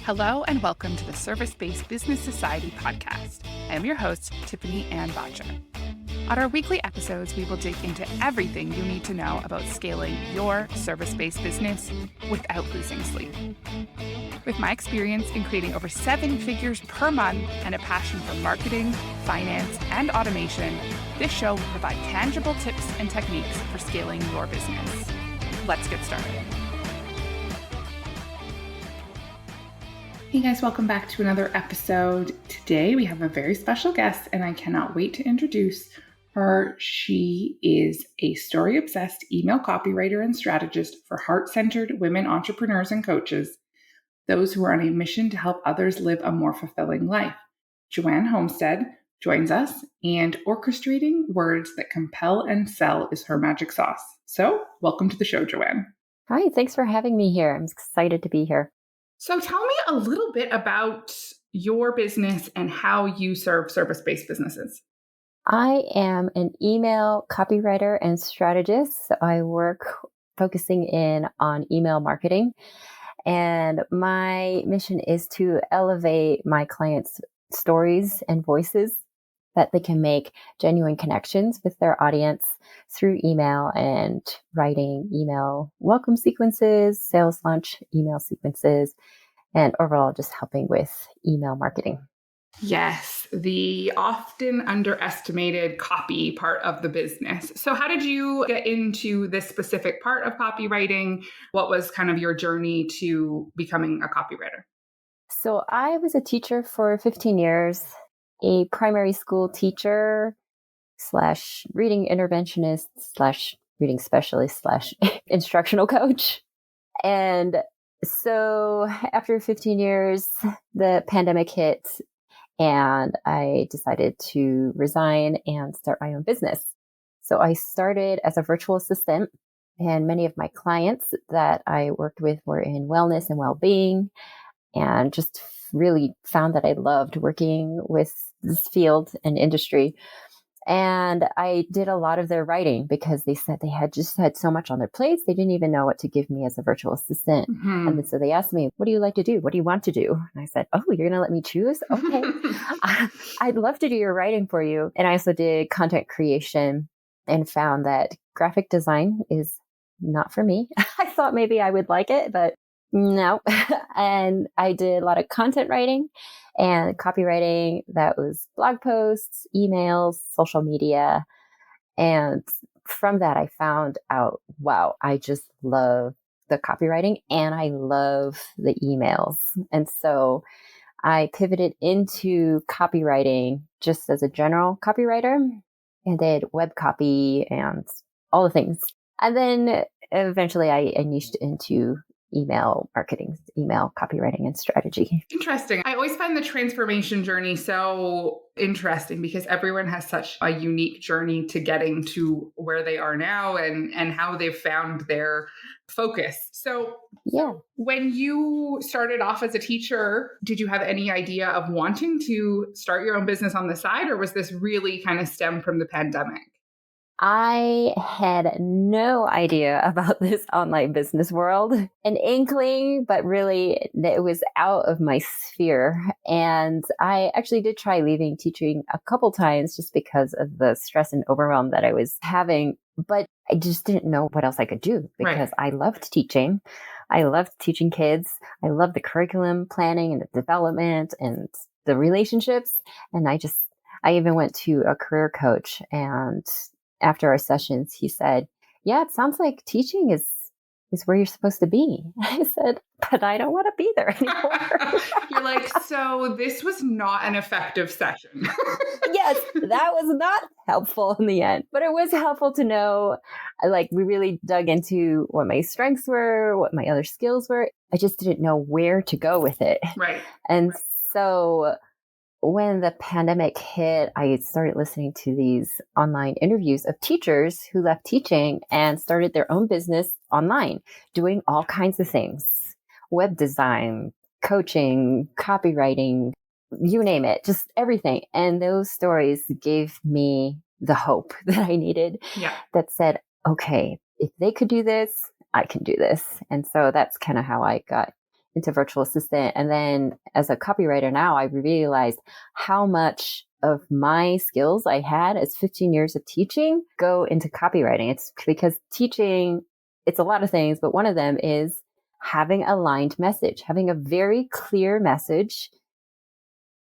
Hello and welcome to the Service-Based Business Society podcast. I am your host, Tiffany-Ann. On our weekly episodes, we will dig into everything you need to know about scaling your service-based business without losing sleep. With my experience in creating over 7 figures per month and a passion for marketing, finance, and automation, this show will provide tangible tips and techniques for scaling your business. Let's get started. Hey guys, welcome back to another episode. Today we have a very special guest and I cannot wait to introduce her. She is a story-obsessed email copywriter and strategist for heart-centered women entrepreneurs and coaches, those who are on a mission to help others live a more fulfilling life. Joanne Homestead joins us, and orchestrating words that compel and sell is her magic sauce. So welcome to the show, Joanne. Hi, thanks for having me here. I'm excited to be here. So tell me a little bit about your business and how you serve service-based businesses. I am an email copywriter and strategist. So I work focusing in on email marketing. And my mission is to elevate my clients' stories and voices that they can make genuine connections with their audience through email and writing email welcome sequences, sales launch email sequences, and overall just helping with email marketing. Yes, the often underestimated copy part of the business. So how did you get into this specific part of copywriting? What was kind of your journey to becoming a copywriter? So I was a teacher for 15 years, a primary school teacher / reading interventionist / reading specialist / instructional coach. And so after 15 years, the pandemic hit and I decided to resign and start my own business. So I started as a virtual assistant, and many of my clients that I worked with were in wellness and well-being, and just really found that I loved working with this field and industry. And I did a lot of their writing because they said they had just had so much on their plates. They didn't even know what to give me as a virtual assistant. Mm-hmm. And so they asked me, what do you like to do? What do you want to do? And I said, oh, you're going to let me choose? Okay. I'd love to do your writing for you. And I also did content creation and found that graphic design is not for me. I thought maybe I would like it, but no. And I did a lot of content writing and copywriting. That was blog posts, emails, social media. And from that, I found out, wow, I just love the copywriting and I love the emails. And so I pivoted into copywriting just as a general copywriter and did web copy and all the things. And then eventually I niched into email marketing, email copywriting and strategy. Interesting. I always find the transformation journey so interesting because everyone has such a unique journey to getting to where they are now and how they've found their focus. So yeah, when you started off as a teacher, did you have any idea of wanting to start your own business on the side, or was this really kind of stemmed from the pandemic? I had no idea about this online business world, an inkling, but really it was out of my sphere. And I actually did try leaving teaching a couple times just because of the stress and overwhelm that I was having. But I just didn't know what else I could do because I loved teaching. I loved teaching kids. I loved the curriculum planning and the development and the relationships. And I even went to a career coach, and after our sessions, he said, yeah, it sounds like teaching is where you're supposed to be. I said, but I don't want to be there anymore. You're like, so this was not an effective session. Yes, that was not helpful in the end, but it was helpful to know, like, we really dug into what my strengths were, what my other skills were. I just didn't know where to go with it. Right. And so when the pandemic hit, I started listening to these online interviews of teachers who left teaching and started their own business online, doing all kinds of things, web design, coaching, copywriting, you name it, just everything. And those stories gave me the hope that I needed that said, okay, if they could do this, I can do this. And so that's kind of how I got into virtual assistant. And then as a copywriter now, I realized how much of my skills I had as 15 years of teaching go into copywriting. It's because teaching, it's a lot of things, but one of them is having a aligned message, having a very clear message,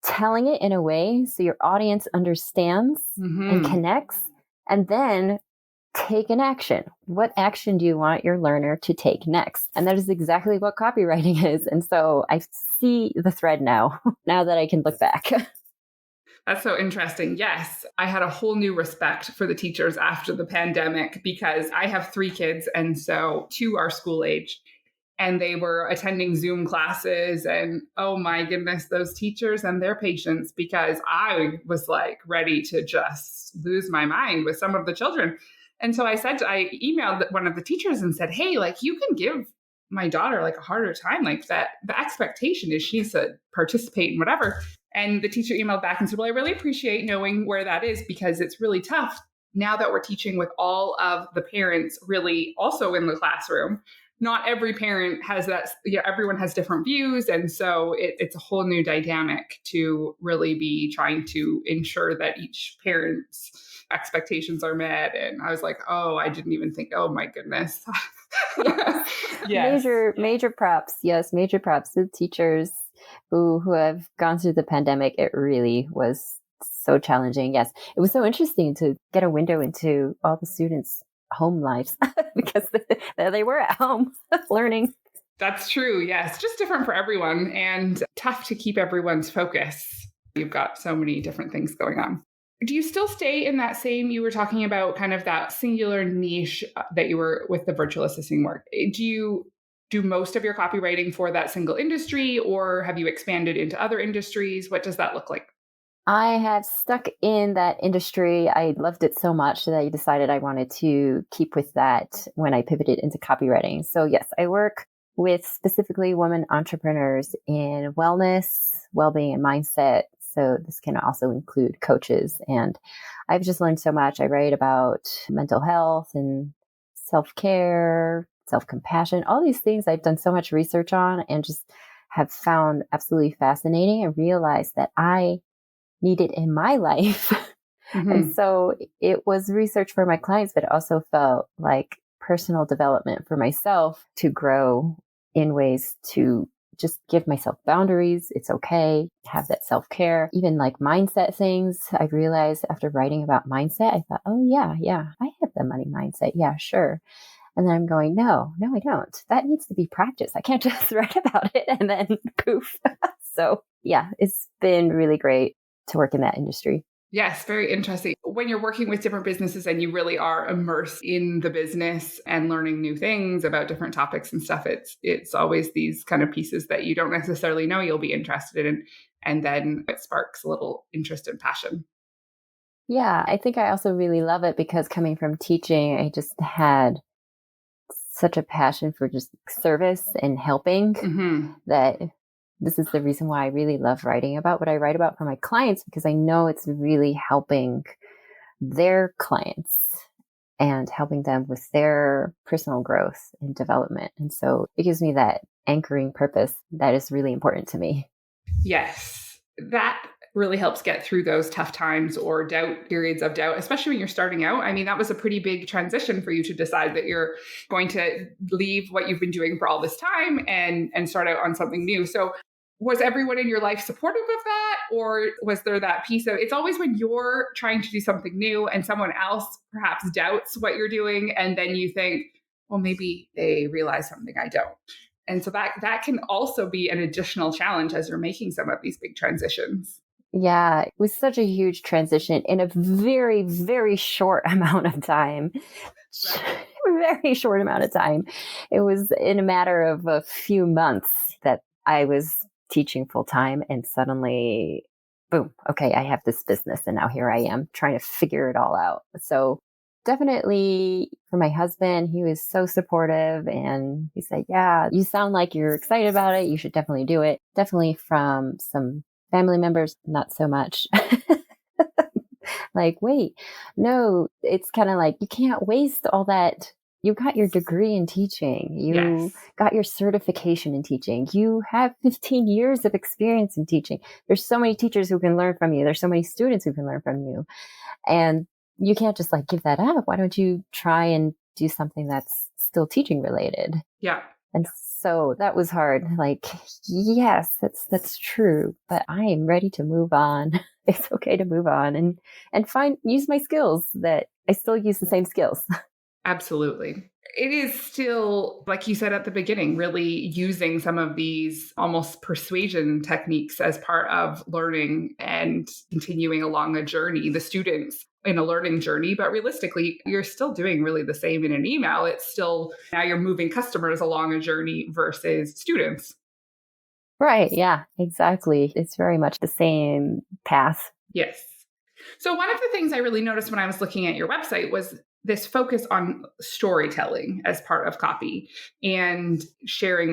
telling it in a way so your audience understands and connects, and then take an action. What action do you want your learner to take next? And that is exactly what copywriting is. And so I see the thread now that I can look back. That's so interesting. Yes, I had a whole new respect for the teachers after the pandemic because I have 3 kids, and so 2 are school age. And they were attending Zoom classes. And oh my goodness, those teachers and their patients, because I was like ready to just lose my mind with some of the children. And so I emailed one of the teachers and said, hey, like you can give my daughter like a harder time, like that the expectation is she needs to participate in whatever. And the teacher emailed back and said, well, I really appreciate knowing where that is because it's really tough now that we're teaching with all of the parents really also in the classroom. Not every parent has that. Everyone has different views. And so it's a whole new dynamic to really be trying to ensure that each parent's expectations are met. And I was like, oh, I didn't even think, oh my goodness. Yes. Major props. Yes, major props to teachers who have gone through the pandemic. It really was so challenging. Yes, it was so interesting to get a window into all the students' home lives because they were at home learning. That's true. Yes. Just different for everyone and tough to keep everyone's focus. You've got so many different things going on. Do you still stay in that same, you were talking about kind of that singular niche that you were with the virtual assisting work. Do you do most of your copywriting for that single industry or have you expanded into other industries? What does that look like? I have stuck in that industry. I loved it so much that I decided I wanted to keep with that when I pivoted into copywriting. So yes, I work with specifically women entrepreneurs in wellness, well-being, and mindset. So this can also include coaches. And I've just learned so much. I write about mental health and self-care, self-compassion, all these things I've done so much research on and just have found absolutely fascinating and realized that I needed in my life. And so it was research for my clients, but it also felt like personal development for myself to grow in ways to just give myself boundaries. It's okay to have that self-care, even like mindset things. I realized after writing about mindset, I thought, oh yeah, I have the money mindset. Yeah, sure. And then I'm going, no, I don't. That needs to be practiced. I can't just write about it and then poof. So yeah, it's been really great to work in that industry. Yes, very interesting. When you're working with different businesses and you really are immersed in the business and learning new things about different topics and stuff, it's always these kind of pieces that you don't necessarily know you'll be interested in. And then it sparks a little interest and passion. Yeah, I think I also really love it because coming from teaching, I just had such a passion for just service and helping that this is the reason why I really love writing about what I write about for my clients, because I know it's really helping their clients and helping them with their personal growth and development. And so it gives me that anchoring purpose that is really important to me. Yes, that really helps get through those tough times or periods of doubt, especially when you're starting out. I mean, that was a pretty big transition for you to decide that you're going to leave what you've been doing for all this time and start out on something new. So was everyone in your life supportive of that? Or was there that piece of, it's always when you're trying to do something new and someone else perhaps doubts what you're doing. And then you think, well, maybe they realize something I don't. And so that can also be an additional challenge as you're making some of these big transitions. Yeah, it was such a huge transition in a very, very short amount of time. Very short amount of time. It was in a matter of a few months that I was teaching full time and suddenly, boom, okay, I have this business and now here I am trying to figure it all out. So definitely for my husband, he was so supportive and he said, yeah, you sound like you're excited about it. You should definitely do it. Definitely from some family members, not so much. Like, wait, no, it's kind of like you can't waste all that You got your degree in teaching. You Yes. got your certification in teaching. You have 15 years of experience in teaching. There's so many teachers who can learn from you. There's so many students who can learn from you. And you can't just like give that up. Why don't you try and do something that's still teaching related? Yeah. And so that was hard. Like, yes, that's true, but I am ready to move on. It's okay to move on and use my skills that I still use the same skills. Absolutely. It is still, like you said at the beginning, really using some of these almost persuasion techniques as part of learning and continuing along a journey, the students in a learning journey. But realistically, you're still doing really the same in an email. It's still now you're moving customers along a journey versus students. Right. Yeah, exactly. It's very much the same path. Yes. So one of the things I really noticed when I was looking at your website was this focus on storytelling as part of copy and sharing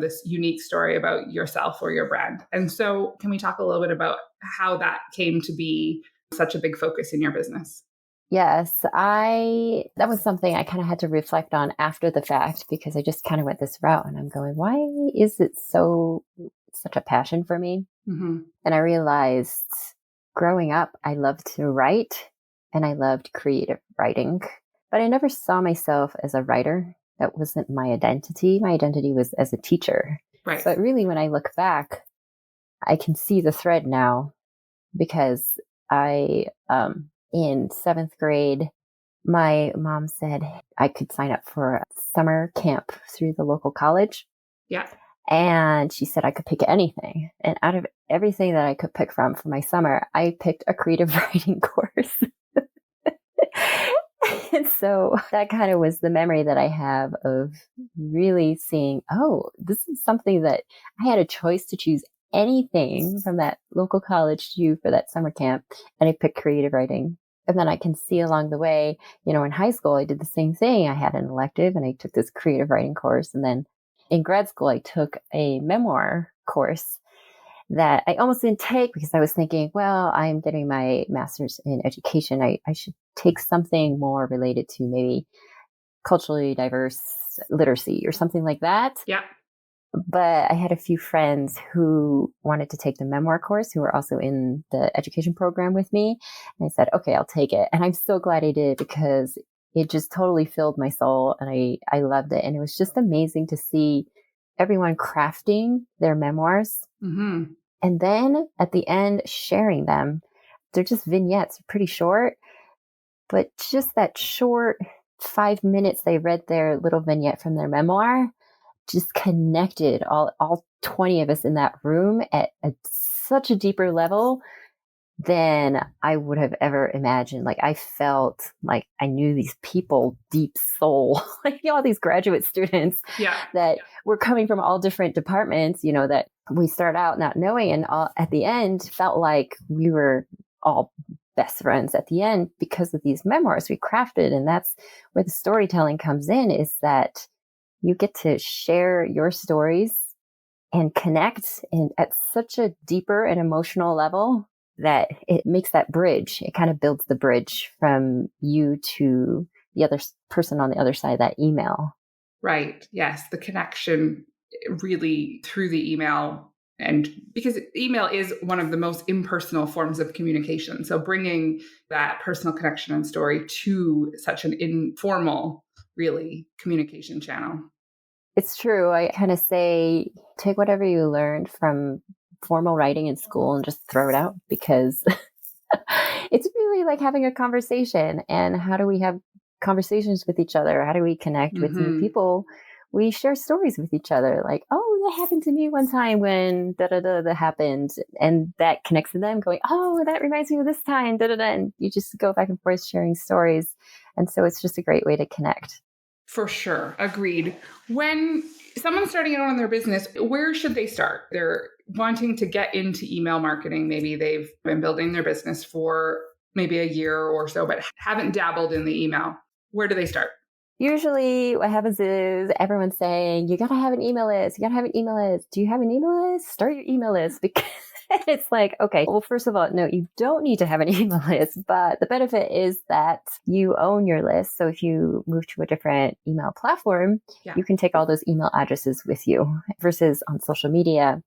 this unique story about yourself or your brand. And so can we talk a little bit about how that came to be such a big focus in your business? Yes, that was something I kind of had to reflect on after the fact because I just kind of went this route and I'm going, why is it such a passion for me? Mm-hmm. And I realized growing up, I loved to write and I loved creative writing, but I never saw myself as a writer. That wasn't my identity. My identity was as a teacher. Right. But really, when I look back, I can see the thread now because in seventh grade, my mom said I could sign up for a summer camp through the local college. Yeah. And she said I could pick anything. And out of everything that I could pick from for my summer, I picked a creative writing course. And so that kind of was the memory that I have of really seeing, oh, this is something that I had a choice to choose anything from that local college to do for that summer camp. And I picked creative writing. And then I can see along the way, in high school, I did the same thing. I had an elective and I took this creative writing course. And then in grad school, I took a memoir course that I almost didn't take because I was thinking, well, I'm getting my master's in education. I should take something more related to maybe culturally diverse literacy or something like that. Yeah. But I had a few friends who wanted to take the memoir course who were also in the education program with me. And I said, okay, I'll take it. And I'm so glad I did because it just totally filled my soul and I loved it. And it was just amazing to see everyone crafting their memoirs. Mm-hmm. And then at the end, sharing them. They're just vignettes, pretty short, but just that short 5 minutes they read their little vignette from their memoir just connected all 20 of us in that room at such a deeper level than I would have ever imagined. Like I felt like I knew these people deep soul, like all these graduate students that were coming from all different departments, that we start out not knowing and at the end felt like we were all best friends at the end because of these memoirs we crafted. And that's where the storytelling comes in, is that you get to share your stories and connect at such a deeper and emotional level that it makes that bridge. It kind of builds the bridge from you to the other person on the other side of that email. Right. Yes. The connection really through the email. And because email is one of the most impersonal forms of communication. So bringing that personal connection and story to such an informal, really, communication channel. It's true. I kind of say, take whatever you learned from formal writing in school and just throw it out because it's really like having a conversation. And how do we have conversations with each other? How do we connect with new people? We share stories with each other. Like, oh, that happened to me one time when that happened. And that connects to them going, oh, that reminds me of this time, And you just go back and forth sharing stories. And so it's just a great way to connect. For sure. Agreed. When someone's starting out on their business, where should they start? They're wanting to get into email marketing. Maybe they've been building their business for maybe a year or so, but haven't dabbled in the email. Where do they start? Usually what happens is everyone's saying, you got to have an email list. You got to have an email list. Do you have an email list? Start your email list. Because it's like, okay, well, first of all, no, you don't need to have an email list. But the benefit is that you own your list. So if you move to a different email platform, you can take all those email addresses with you versus on social media.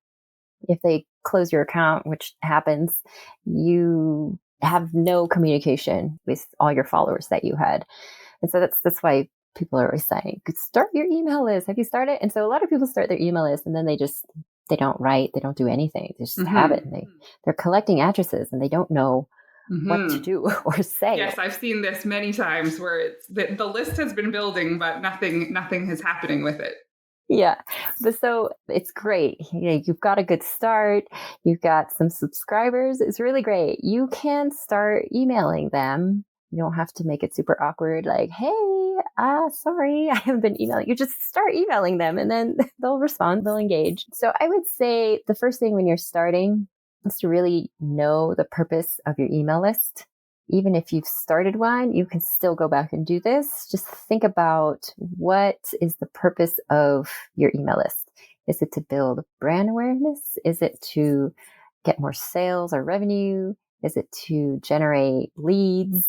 If they close your account, which happens, you have no communication with all your followers that you had. And so that's why people are always saying, start your email list. Have you started? And so a lot of people start their email list and then they don't write, they don't do anything. They just have it. And they're collecting addresses and they don't know what to do or say. Yes, I've seen this many times where it's the list has been building, but nothing is happening with it. Yeah. But so it's great. You've got a good start. You've got some subscribers. It's really great. You can start emailing them. You don't have to make it super awkward. Like, hey, sorry, I haven't been emailing. You just start emailing them and then they'll respond, they'll engage. So I would say the first thing when you're starting is to really know the purpose of your email list. Even if you've started one, you can still go back and do this. Just think about what is the purpose of your email list. Is it to build brand awareness? Is it to get more sales or revenue? Is it to generate leads?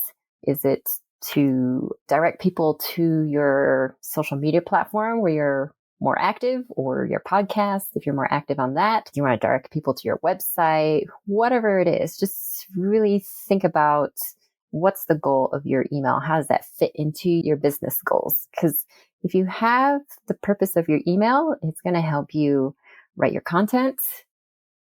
Is it to direct people to your social media platform where you're more active, or your podcast, if you're more active on that? You want to direct people to your website, whatever it is, just really think about what's the goal of your email? How does that fit into your business goals? Because if you have the purpose of your email, it's going to help you write your content.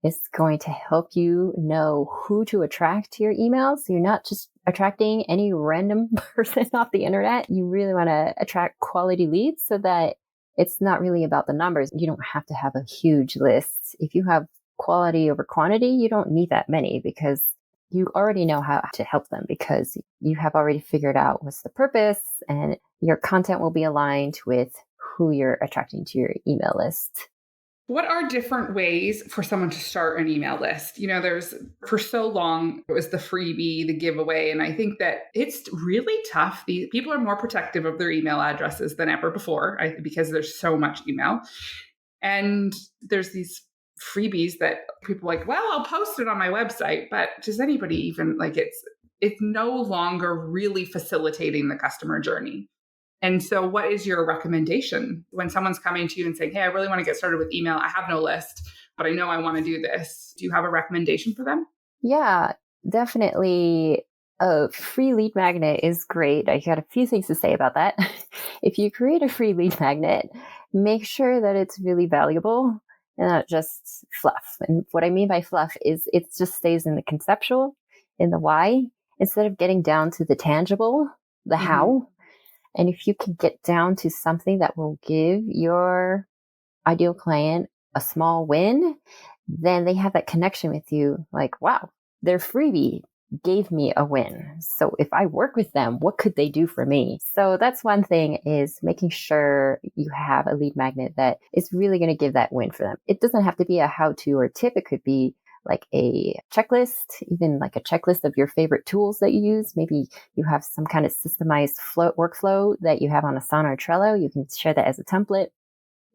It's going to help you know who to attract to your emails. So you're not just attracting any random person off the internet. You really want to attract quality leads so that it's not really about the numbers. You don't have to have a huge list. If you have quality over quantity, you don't need that many because you already know how to help them because you have already figured out what's the purpose and your content will be aligned with who you're attracting to your email list. What are different ways for someone to start an email list? There's for so long, it was the freebie, the giveaway. And I think that it's really tough. People are more protective of their email addresses than ever before because there's so much email. And there's these freebies that people are like, well, I'll post it on my website. But does anybody even it's no longer really facilitating the customer journey. And so what is your recommendation when someone's coming to you and saying, hey, I really want to get started with email. I have no list, but I know I want to do this. Do you have a recommendation for them? Yeah, definitely. A free lead magnet is great. I got a few things to say about that. If you create a free lead magnet, make sure that it's really valuable and not just fluff. And what I mean by fluff is it just stays in the conceptual, in the why, instead of getting down to the tangible, the how. And if you can get down to something that will give your ideal client a small win, then they have that connection with you. Like, wow, their freebie gave me a win. So if I work with them, what could they do for me? So that's one thing, is making sure you have a lead magnet that is really going to give that win for them. It doesn't have to be a how-to or tip. It could be like a checklist, even like a checklist of your favorite tools that you use. Maybe you have some kind of systemized workflow that you have on Asana or Trello. You can share that as a template.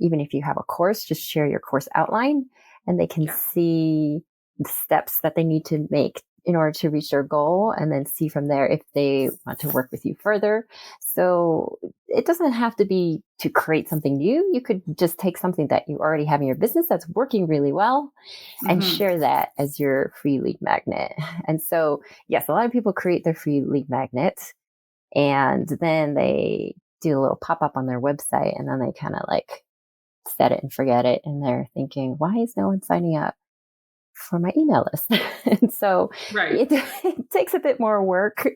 Even if you have a course, just share your course outline and they can see the steps that they need to make in order to reach their goal, and then see from there if they want to work with you further. So it doesn't have to be to create something new. You could just take something that you already have in your business that's working really well and share that as your free lead magnet. And so, yes, a lot of people create their free lead magnet and then they do a little pop-up on their website and then they kind of like set it and forget it. And they're thinking, why is no one signing up for my email list? And so it takes a bit more work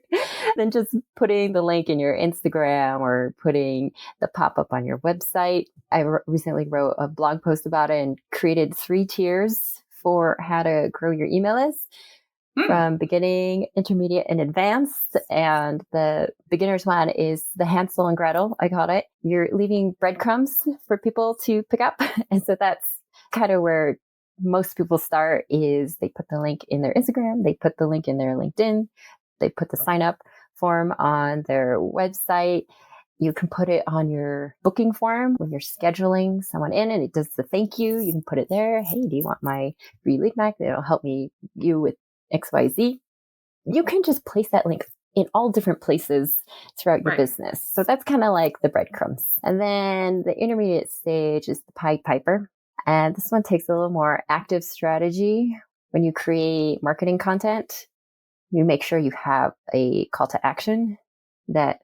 than just putting the link in your Instagram or putting the pop-up on your website. I recently wrote a blog post about it and created 3 tiers for how to grow your email list. From beginning, intermediate, and advanced. And the beginner's one is the Hansel and Gretel, I call it. You're leaving breadcrumbs for people to pick up. And so that's kind of where most people start, is they put the link in their Instagram, they put the link in their LinkedIn, they put the sign up form on their website, You can put it on your booking form when you're scheduling someone in and it does the thank you. You can put it there. Hey, do you want my free lead magnet? It'll help you with XYZ. You can just place that link in all different places throughout your business. So that's kind of like the breadcrumbs. And then the intermediate stage is the Pied Piper. And this one takes a little more active strategy. When you create marketing content, you make sure you have a call to action that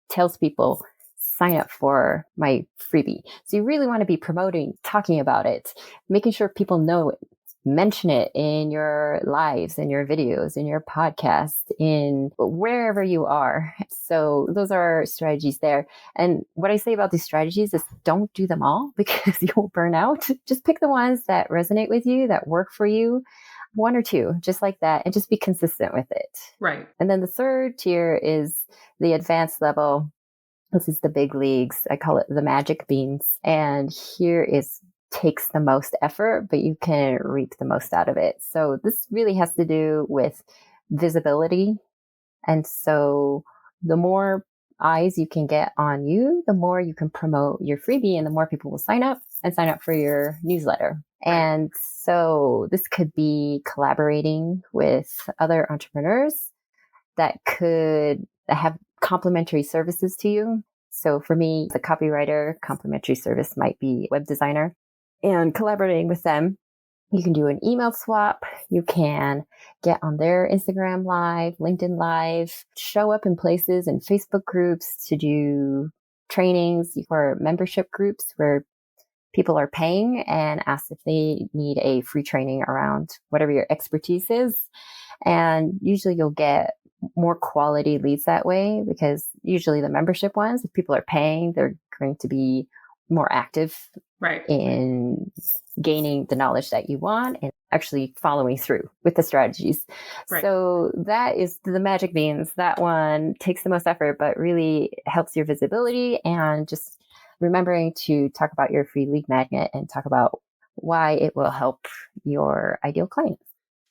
tells people, sign up for my freebie. So you really want to be promoting, talking about it, making sure people know it. Mention it in your lives, in your videos, in your podcast, in wherever you are. So those are strategies there. And what I say about these strategies is don't do them all because you will burn out. Just pick the ones that resonate with you, that work for you. One or two, just like that, and just be consistent with it. Right. And then the third tier is the advanced level. This is the big leagues. I call it the magic beans. And here is takes the most effort, but you can reap the most out of it. So this really has to do with visibility. And so the more eyes you can get on you, the more you can promote your freebie and the more people will sign up for your newsletter. And so this could be collaborating with other entrepreneurs that could have complementary services to you. So for me, the copywriter, complementary service might be web designer. And collaborating with them, you can do an email swap. You can get on their Instagram Live, LinkedIn Live, show up in places and Facebook groups to do trainings for membership groups where people are paying and ask if they need a free training around whatever your expertise is. And usually you'll get more quality leads that way because usually the membership ones, if people are paying, they're going to be more active in gaining the knowledge that you want and actually following through with the strategies. So that is the magic beans. That one takes the most effort, but really helps your visibility and just remembering to talk about your free lead magnet and talk about why it will help your ideal client.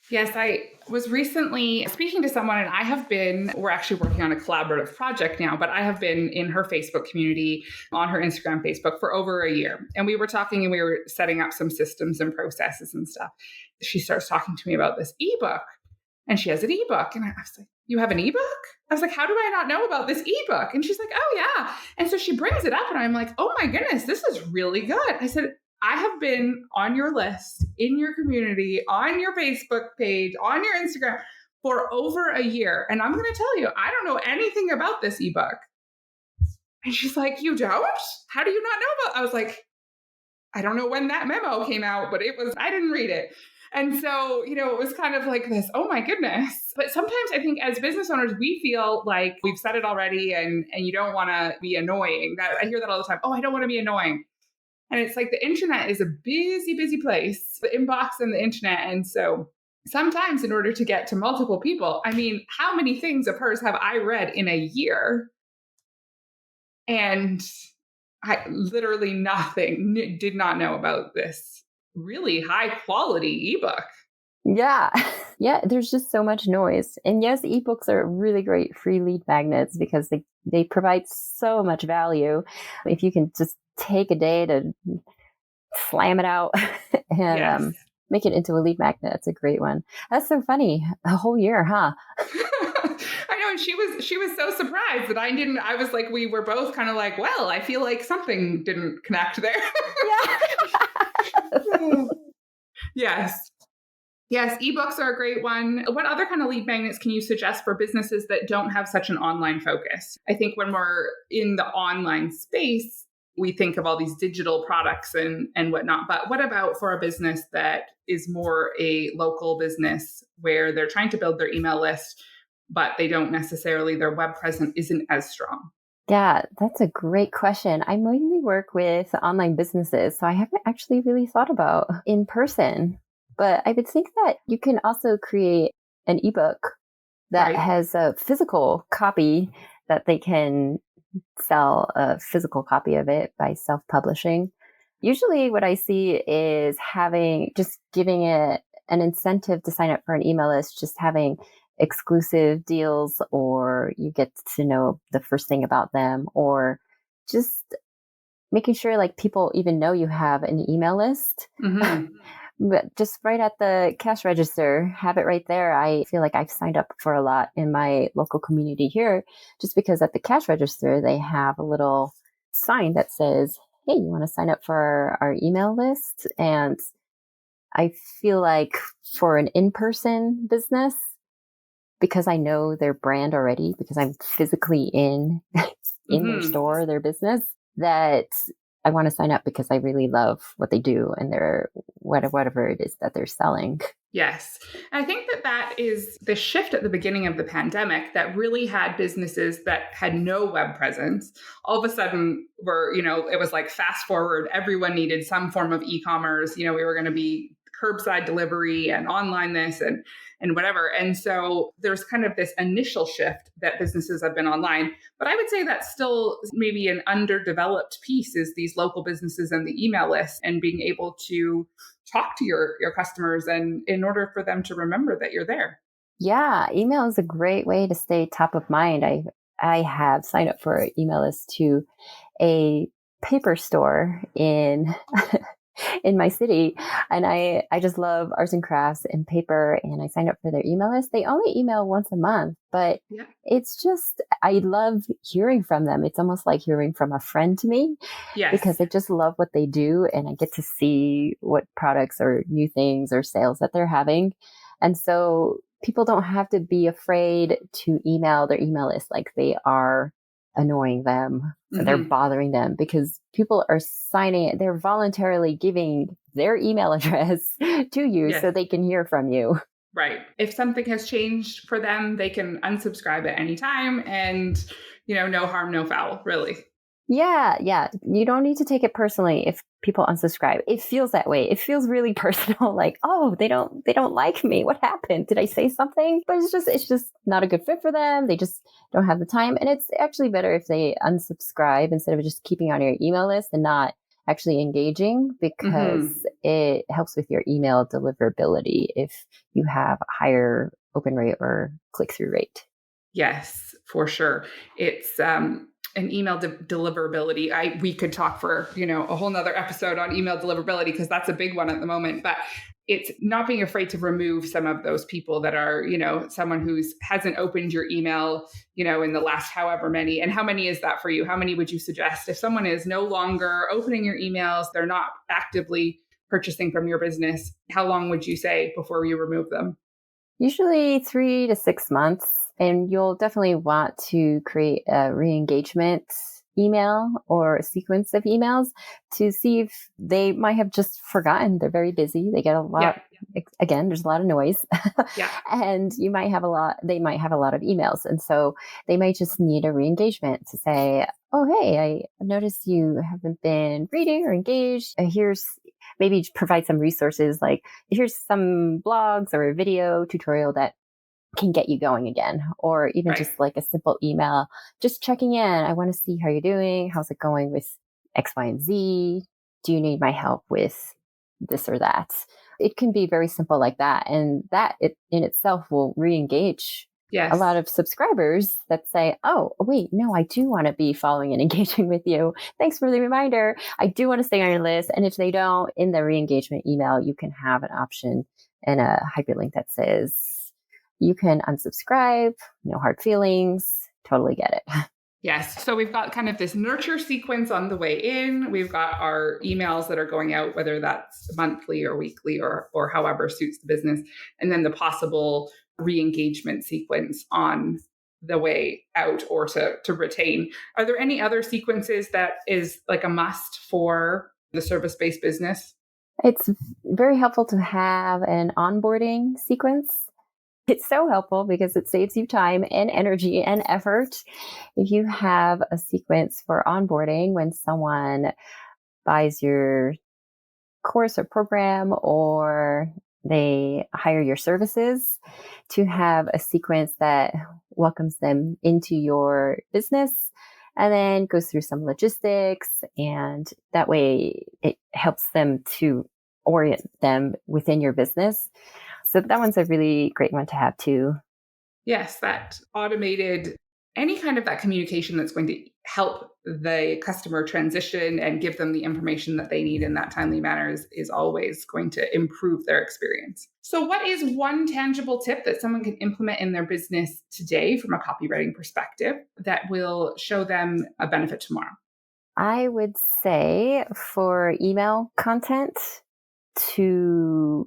Yes, I was recently speaking to someone and we're actually working on a collaborative project now, but I have been in her Facebook community on her Instagram, Facebook for over a year. And we were talking and we were setting up some systems and processes and stuff. She starts talking to me about this ebook and she has an ebook. And I was like, you have an ebook? I was like, how do I not know about this ebook? And she's like, oh yeah. And so she brings it up and I'm like, oh my goodness, this is really good. I said, I have been on your list, in your community, on your Facebook page, on your Instagram for over a year. And I'm going to tell you, I don't know anything about this ebook. And she's like, you don't? How do you not know about it? I was like, I don't know when that memo came out, but I didn't read it. And so, it was kind of like this, oh my goodness. But sometimes I think as business owners, we feel like we've said it already and you don't want to be annoying. I hear that all the time. Oh, I don't want to be annoying. And it's like the internet is a busy, busy place, the inbox and the internet. And so sometimes in order to get to multiple people, how many things of hers have I read in a year? And I literally did not know about this really high quality ebook. Yeah. Yeah. There's just so much noise. And yes, ebooks are really great free lead magnets because they provide so much value. If you can just take a day to slam it out and make it into a lead magnet, it's a great one. That's so funny. A whole year, huh? I know. And she was so surprised that I was like, we were both kind of like, well, I feel like something didn't connect there. Yes. Yes, ebooks are a great one. What other kind of lead magnets can you suggest for businesses that don't have such an online focus? I think when we're in the online space, we think of all these digital products and whatnot. But what about for a business that is more a local business where they're trying to build their email list, but their web presence isn't as strong? Yeah, that's a great question. I mainly work with online businesses, so I haven't actually really thought about in person. But I would think that you can also create an ebook that has a physical copy that they can sell a physical copy of it by self-publishing. Usually what I see is giving it an incentive to sign up for an email list, just having exclusive deals, or you get to know the first thing about them, or just making sure like people even know you have an email list. Mm-hmm. But just right at the cash register, have it right there. I feel like I've signed up for a lot in my local community here, just because at the cash register, they have a little sign that says, hey, you want to sign up for our email list? And I feel like for an in-person business, because I know their brand already, because I'm physically in their Mm-hmm. store, their business, that I want to sign up because I really love what they do and their whatever it is that they're selling. Yes. And I think that that is the shift at the beginning of the pandemic that really had businesses that had no web presence. All of a sudden it was like fast forward, everyone needed some form of e-commerce. We were going to be curbside delivery and online this and whatever. And so there's kind of this initial shift that businesses have been online. But I would say that's still maybe an underdeveloped piece is these local businesses and the email list and being able to talk to your customers and in order for them to remember that you're there. Yeah, email is a great way to stay top of mind. I have signed up for an email list to a paper store in in my city, and I just love arts and crafts and paper, and I signed up for their email list. They only email once a month, but Yeah. it's just I love hearing from them. It's almost like hearing from a friend to me Yes. because I just love what they do, and I get to see what products or new things or sales that they're having. And so people don't have to be afraid to email their email list like they are annoying them or they're Mm-hmm. bothering them, because people are signing it. They're voluntarily giving their email address to you Yes. so they can hear from you. Right. If something has changed for them, they can unsubscribe at any time and, no harm, no foul, really. Yeah, yeah. You don't need to take it personally if people unsubscribe. It feels that way. It feels really personal, like, oh, they don't like me. What happened? Did I say something? But it's just not a good fit for them. They just don't have the time. And it's actually better if they unsubscribe instead of just keeping on your email list and not actually engaging, because Mm-hmm. it helps with your email deliverability if you have a higher open rate or click-through rate. Yes, for sure. It's an email deliverability. We could talk for a whole nother episode on email deliverability because that's a big one at the moment. But it's not being afraid to remove some of those people that are someone who's hasn't opened your email in the last however many. And how many is that for you? How many would you suggest if someone is no longer opening your emails? They're not actively purchasing from your business. How long would you say before you remove them? Usually 3 to 6 months. And you'll definitely want to create a re-engagement email or a sequence of emails to see if they might have just forgotten. They're very busy. They get a Yeah. lot. Again, there's a lot of noise. Yeah. And they might have a lot of emails. And so they might just need a re-engagement to say, oh, hey, I noticed you haven't been reading or engaged. Here's maybe provide some resources, like here's some blogs or a video tutorial that can get you going again, or even Right. just like a simple email, just checking in. I want to see how you're doing. How's it going with X, Y, and Z? Do you need my help with this or that? It can be very simple like that. And that it in itself will re-engage a lot Yes. of subscribers that say, oh, wait, no, I do want to be following and engaging with you. Thanks for the reminder. I do want to stay on your list. And if they don't, in the re-engagement email, you can have an option and a hyperlink that says, you can unsubscribe, no hard feelings, totally get it. Yes. So we've got kind of this nurture sequence on the way in. We've got our emails that are going out, whether that's monthly or weekly or however suits the business. And then the possible re-engagement sequence on the way out or to retain. Are there any other sequences that is like a must for the service-based business? It's very helpful to have an onboarding sequence. It's so helpful because it saves you time and energy and effort. If you have a sequence for onboarding when someone buys your course or program or they hire your services, to have a sequence that welcomes them into your business and then goes through some logistics. And that way it helps them to orient them within your business. So that one's a really great one to have too. Yes, that automated any kind of that communication that's going to help the customer transition and give them the information that they need in that timely manner is always going to improve their experience. So, what is one tangible tip that someone can implement in their business today from a copywriting perspective that will show them a benefit tomorrow? I would say for email content, to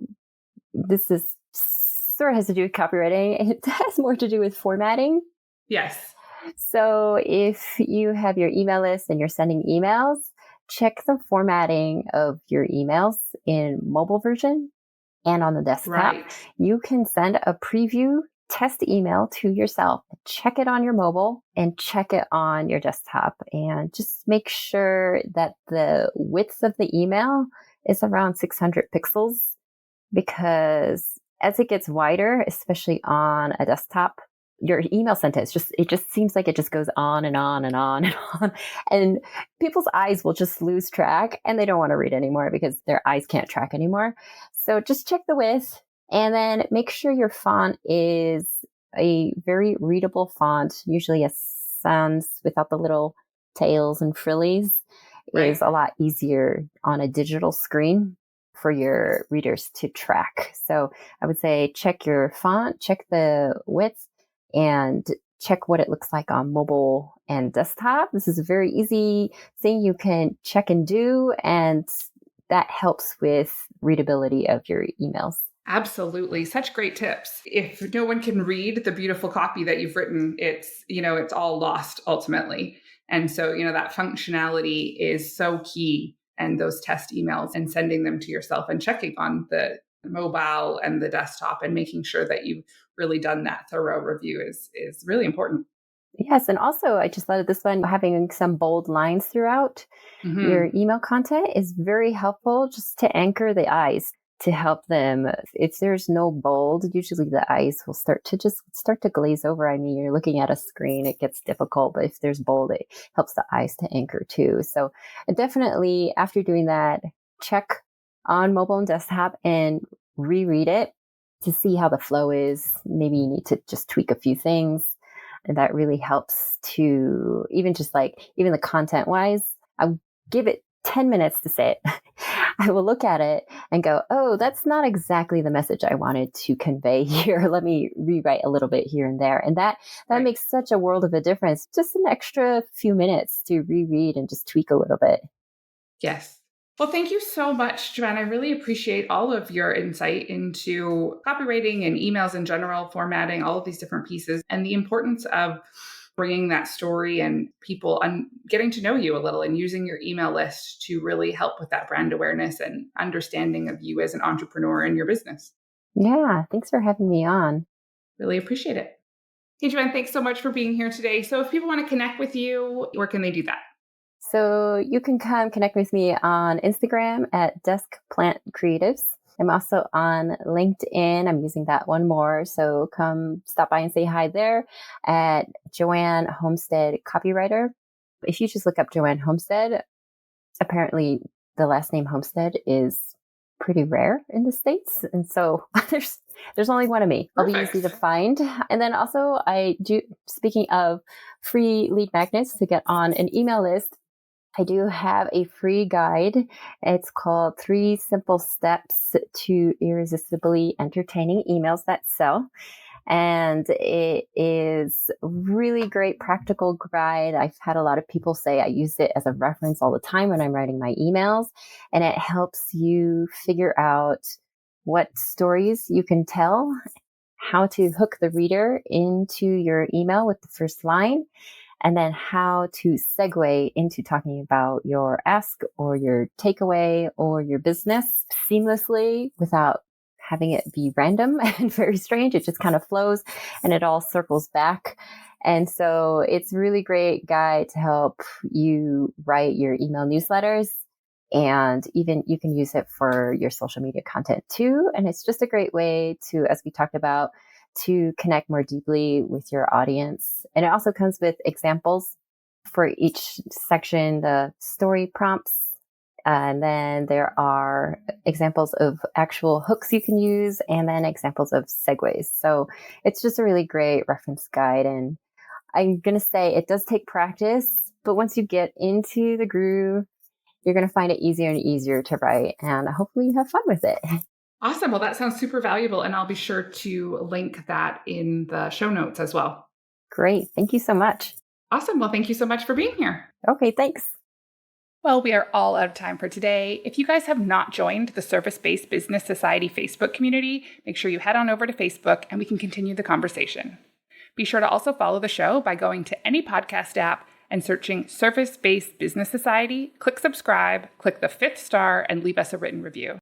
this is sort of has to do with copywriting. It has more to do with formatting. Yes. So if you have your email list and you're sending emails, check the formatting of your emails in mobile version and on the desktop. Right. You can send a preview test email to yourself. Check it on your mobile and check it on your desktop, and just make sure that the width of the email is around 600 pixels, because as it gets wider, especially on a desktop, your email sentence it just seems like it just goes on and on and on and on. And people's eyes will just lose track and they don't want to read anymore because their eyes can't track anymore. So just check the width, and then make sure your font is a very readable font. Usually a sans without the little tails and frillies is Right. a lot easier on a digital screen for your readers to track. So I would say check your font, check the width, and check what it looks like on mobile and desktop. This is a very easy thing you can check and do, and that helps with readability of your emails. Absolutely. Such great tips. If no one can read the beautiful copy that you've written, it's all lost ultimately. And so, that functionality is so key. And those test emails and sending them to yourself and checking on the mobile and the desktop and making sure that you've really done that thorough review is really important. Yes, and also I just thought of this one, having some bold lines throughout your Hmm. email content is very helpful, just to anchor the eyes, to help them. If there's no bold, usually the eyes will start to glaze over. I mean, you're looking at a screen, it gets difficult, but if there's bold, it helps the eyes to anchor too. So definitely after doing that, check on mobile and desktop and reread it to see how the flow is. Maybe you need to just tweak a few things. And that really helps to even even the content wise. I give it 10 minutes to say it. I will look at it and go, oh, that's not exactly the message I wanted to convey here. Let me rewrite a little bit here and there. And that Right. makes such a world of a difference. Just an extra few minutes to reread and just tweak a little bit. Yes. Well, thank you so much, Joanne. I really appreciate all of your insight into copywriting and emails in general, formatting, all of these different pieces, and the importance of bringing that story and people getting to know you a little and using your email list to really help with that brand awareness and understanding of you as an entrepreneur in your business. Yeah. Thanks for having me on. Really appreciate it. Hey, Joanne, thanks so much for being here today. So, if people want to connect with you, where can they do that? So you can come connect with me on Instagram at Desk Plant Creatives. I'm also on LinkedIn. I'm using that one more. So come stop by and say hi there at Joanne Homestead Copywriter. If you just look up Joanne Homestead, apparently the last name Homestead is pretty rare in the States. And so there's only one of me. I'll be easy to Perfect. find. And then also I do, speaking of free lead magnets to get on an email list, I do have a free guide. It's called 3 Simple Steps to Irresistibly Entertaining Emails That Sell. And it is really great practical guide. I've had a lot of people say I use it as a reference all the time when I'm writing my emails, and it helps you figure out what stories you can tell, how to hook the reader into your email with the first line, and then how to segue into talking about your ask or your takeaway or your business seamlessly without having it be random and very strange. It just kind of flows and it all circles back. And so it's a really great guide to help you write your email newsletters. And even you can use it for your social media content too. And it's just a great way to, as we talked about, to connect more deeply with your audience. And it also comes with examples for each section, the story prompts. And then there are examples of actual hooks you can use, and then examples of segues. So it's just a really great reference guide. And I'm going to say it does take practice, but once you get into the groove, you're going to find it easier and easier to write. And hopefully you have fun with it. Awesome. Well, that sounds super valuable. And I'll be sure to link that in the show notes as well. Great. Thank you so much. Awesome. Well, thank you so much for being here. Okay, thanks. Well, we are all out of time for today. If you guys have not joined the Service-Based Business Society Facebook community, make sure you head on over to Facebook and we can continue the conversation. Be sure to also follow the show by going to any podcast app and searching Service-Based Business Society, click subscribe, click the 5th star, and leave us a written review.